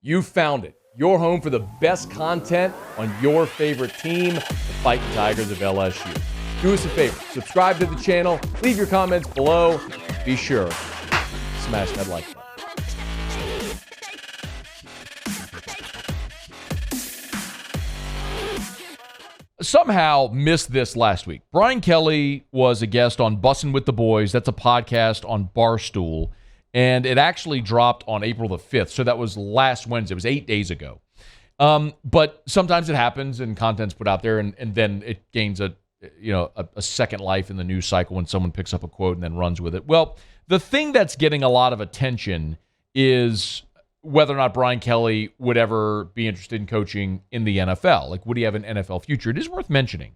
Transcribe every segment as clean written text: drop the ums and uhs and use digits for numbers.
You found it. Your home for the best content on your favorite team, the Fighting Tigers of LSU. Do us a favor. Subscribe to the channel. Leave your comments below. Be sure to smash that like button. Somehow missed this last week. Brian Kelly was a guest on Bussin with the Boys. That's a podcast on Barstool. And it actually dropped on April the 5th. So that was last Wednesday. It was 8 days ago. But sometimes it happens and content's put out there and then it gains a second life in the news cycle when someone picks up a quote and then runs with it. Well, the thing that's getting a lot of attention is whether or not Brian Kelly would ever be interested in coaching in the NFL. Like, would he have an NFL future? It is worth mentioning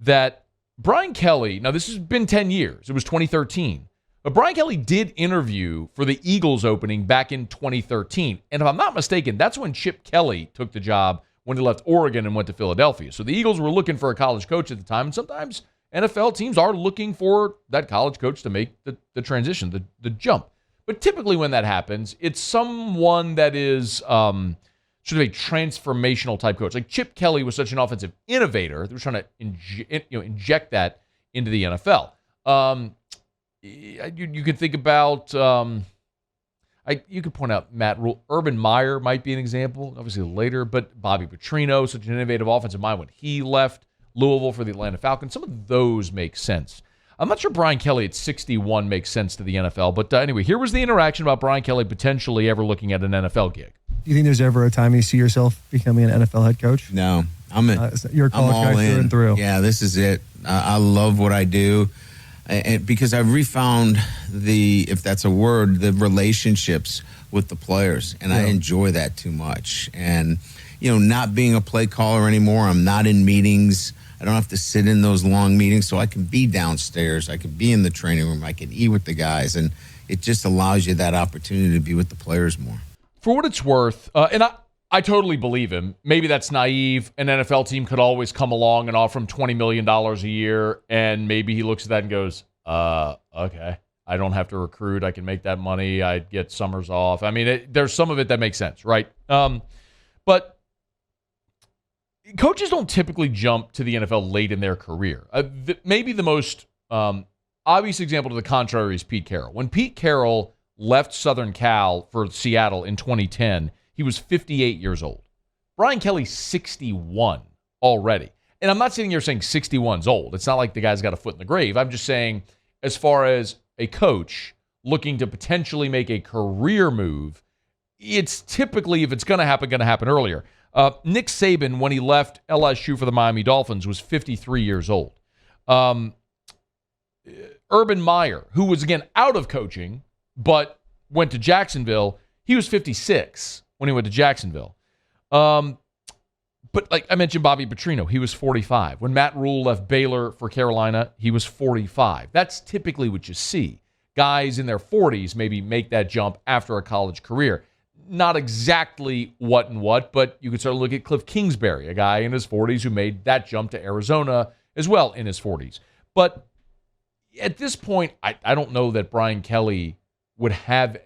that Brian Kelly, now this has been 10 years. It was 2013. But Brian Kelly did interview for the Eagles opening back in 2013. And if I'm not mistaken, that's when Chip Kelly took the job when he left Oregon and went to Philadelphia. So the Eagles were looking for a college coach at the time. And sometimes NFL teams are looking for that college coach to make the transition, the jump. But typically when that happens, it's someone that is sort of a transformational type coach. Like Chip Kelly was such an offensive innovator. They were trying to inject that into the NFL. You could think about, you could point out Matt Rule. Urban Meyer might be an example, obviously later, but Bobby Petrino, such an innovative offensive mind when he left Louisville for the Atlanta Falcons. Some of those make sense. I'm not sure Brian Kelly at 61 makes sense to the NFL, but anyway, here was the interaction about Brian Kelly potentially ever looking at an NFL gig. Do you think there's ever a time you see yourself becoming an NFL head coach? No, you're a college guy through and through. Yeah, this is it. I love what I do. And because I've refound if that's a word, the relationships with the players, and I enjoy that too much. And not being a play caller anymore, I'm not in meetings. I don't have to sit in those long meetings, so I can be downstairs. I can be in the training room. I can eat with the guys, and it just allows you that opportunity to be with the players more. For what it's worth, and I totally believe him. Maybe that's naive. An NFL team could always come along and offer him $20 million a year, and maybe he looks at that and goes, okay, I don't have to recruit. I can make that money. I get summers off. I mean, there's some of it that makes sense, right? But coaches don't typically jump to the NFL late in their career. Maybe the most obvious example to the contrary is Pete Carroll. When Pete Carroll left Southern Cal for Seattle in 2010, he was 58 years old. Brian Kelly's 61 already. And I'm not sitting here saying 61's old. It's not like the guy's got a foot in the grave. I'm just saying as far as a coach looking to potentially make a career move, it's typically, if it's going to happen earlier. Nick Saban, when he left LSU for the Miami Dolphins, was 53 years old. Urban Meyer, who was, again, out of coaching, but went to Jacksonville, he was 56 when he went to Jacksonville. But like I mentioned, Bobby Petrino, he was 45. When Matt Rule left Baylor for Carolina, he was 45. That's typically what you see. Guys in their 40s maybe make that jump after a college career. Not exactly what, but you could sort of look at Cliff Kingsbury, a guy in his 40s who made that jump to Arizona as well in his 40s. But at this point, I don't know that Brian Kelly would have.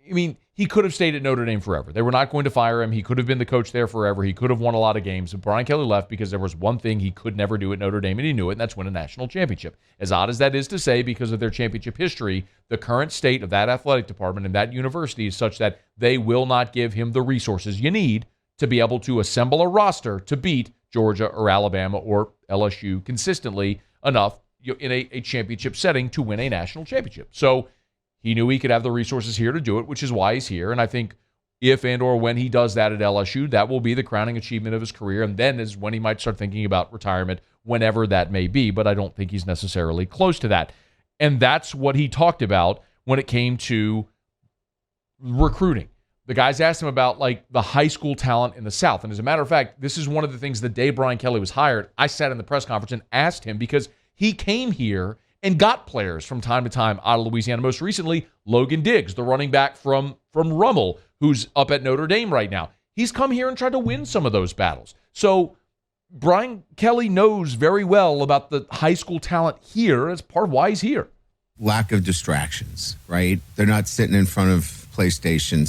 I mean, he could have stayed at Notre Dame forever. They were not going to fire him. He could have been the coach there forever. He could have won a lot of games. But Brian Kelly left because there was one thing he could never do at Notre Dame, and he knew it, and that's win a national championship. As odd as that is to say, because of their championship history, the current state of that athletic department and that university is such that they will not give him the resources you need to be able to assemble a roster to beat Georgia or Alabama or LSU consistently enough in a championship setting to win a national championship. So he knew he could have the resources here to do it, which is why he's here. And I think if and or when he does that at LSU, that will be the crowning achievement of his career. And then is when he might start thinking about retirement, whenever that may be. But I don't think he's necessarily close to that. And that's what he talked about when it came to recruiting. The guys asked him about like the high school talent in the South. And as a matter of fact, this is one of the things the day Brian Kelly was hired, I sat in the press conference and asked him because he came here and got players from time to time out of Louisiana. Most recently, Logan Diggs, the running back from Rummel, who's up at Notre Dame right now. He's come here and tried to win some of those battles. So Brian Kelly knows very well about the high school talent here. That's part of why he's here. Lack of distractions, right? They're not sitting in front of PlayStations.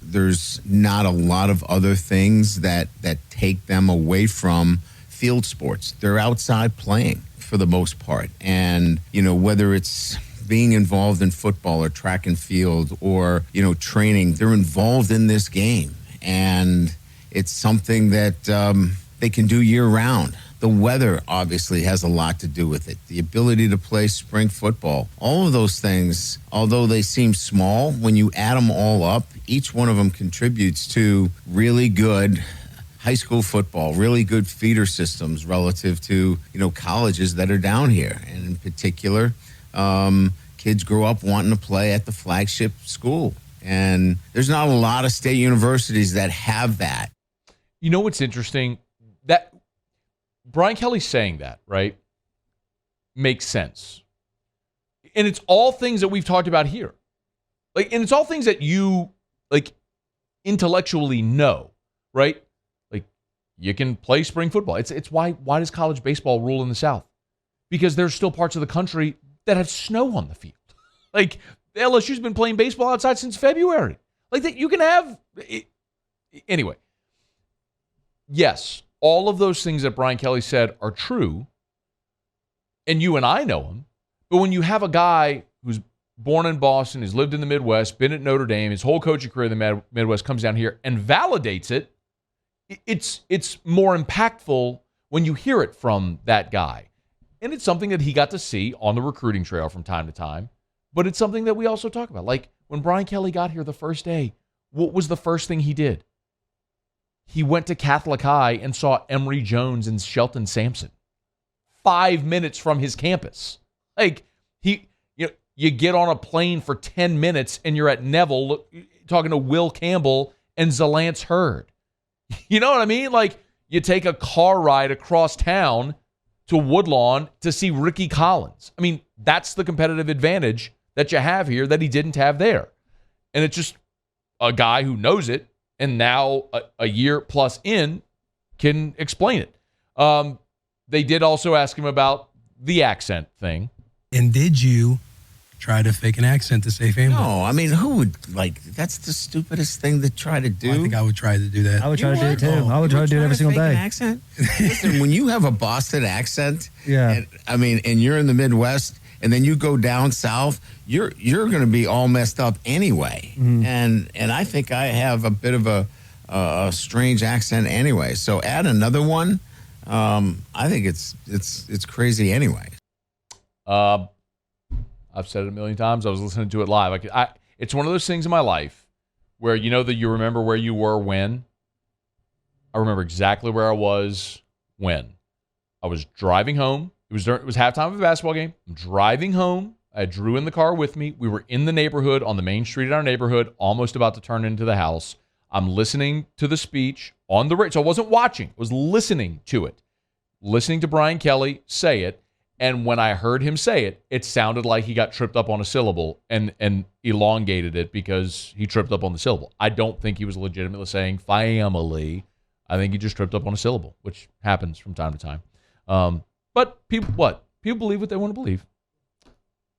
there's not a lot of other things that take them away from field sports. They're outside playing for the most part. And, whether it's being involved in football or track and field or, training, they're involved in this game. And it's something that they can do year round. The weather obviously has a lot to do with it. The ability to play spring football. All of those things, although they seem small, when you add them all up, each one of them contributes to really good high school football, really good feeder systems relative to, colleges that are down here. And in particular, kids grow up wanting to play at the flagship school. And there's not a lot of state universities that have that. You know what's interesting? That Brian Kelly saying that, right, makes sense. And it's all things that we've talked about here. And it's all things that you, intellectually know, right? You can play spring football. It's why does college baseball rule in the South? Because there's still parts of the country that have snow on the field. LSU's been playing baseball outside since February. That you can have. Anyway, yes, all of those things that Brian Kelly said are true, and you and I know him. But when you have a guy who's born in Boston, has lived in the Midwest, been at Notre Dame, his whole coaching career in the Midwest, comes down here and validates it, it's more impactful when you hear it from that guy. And it's something that he got to see on the recruiting trail from time to time. But it's something that we also talk about. When Brian Kelly got here the first day, what was the first thing he did? He went to Catholic High and saw Emory Jones and Shelton Sampson 5 minutes from his campus. You get on a plane for 10 minutes and you're at Neville talking to Will Campbell and Zalance Hurd. You know what I mean? You take a car ride across town to Woodlawn to see Ricky Collins. That's the competitive advantage that you have here that he didn't have there. And it's just a guy who knows it, and now a year plus in can explain it. They did also ask him about the accent thing. And did you try to fake an accent to say family? No, who would, that's the stupidest thing to try to do. Well, I think I would try to do that. I would try to do it too. I would try to do it every single day. Accent? Listen, when you have a Boston accent, yeah, and you're in the Midwest, and then you go down south, you're going to be all messed up anyway. Mm-hmm. And I think I have a bit of a strange accent anyway. So add another one. I think it's crazy anyway. I've said it a million times. I was listening to it live. It's one of those things in my life where that you remember where you were when. I remember exactly where I was when. I was driving home. It was halftime of a basketball game. I'm driving home. I had Drew in the car with me. We were in the neighborhood, on the main street in our neighborhood, almost about to turn into the house. I'm listening to the speech on the radio. So I wasn't watching. I was listening to it. Listening to Brian Kelly say it. And when I heard him say it, it sounded like he got tripped up on a syllable and elongated it because he tripped up on the syllable. I don't think he was legitimately saying family. I think he just tripped up on a syllable, which happens from time to time. But people believe what they want to believe.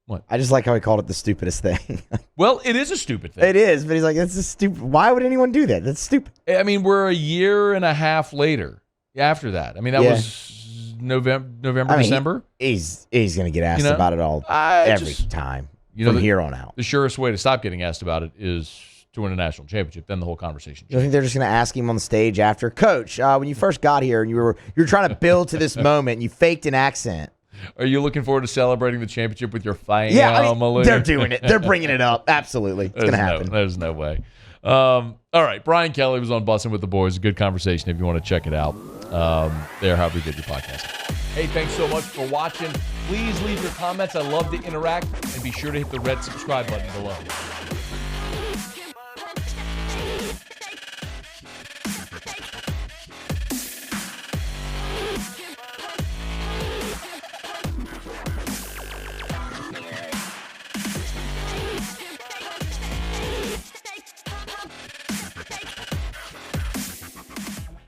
What? I just like how he called it the stupidest thing. Well, it is a stupid thing. It is, but he's like, that's a stupid. Why would anyone do that? That's stupid. We're a year and a half later after that. That was November, December. He's going to get asked about it all every time from here on out. The surest way to stop getting asked about it is to win a national championship. Then the whole conversation changes. I think they're just going to ask him on the stage after, Coach, when you first got here and you were trying to build to this moment and you faked an accent. Are you looking forward to celebrating the championship with your family? Yeah, they're doing it. They're bringing it up. Absolutely. It's going to happen. There's no way. All right. Brian Kelly was on Bussin' with the Boys. A good conversation if you want to check it out. There, however you get your podcast. Hey, thanks so much for watching. Please leave your comments. I love to interact. And be sure to hit the red subscribe button below.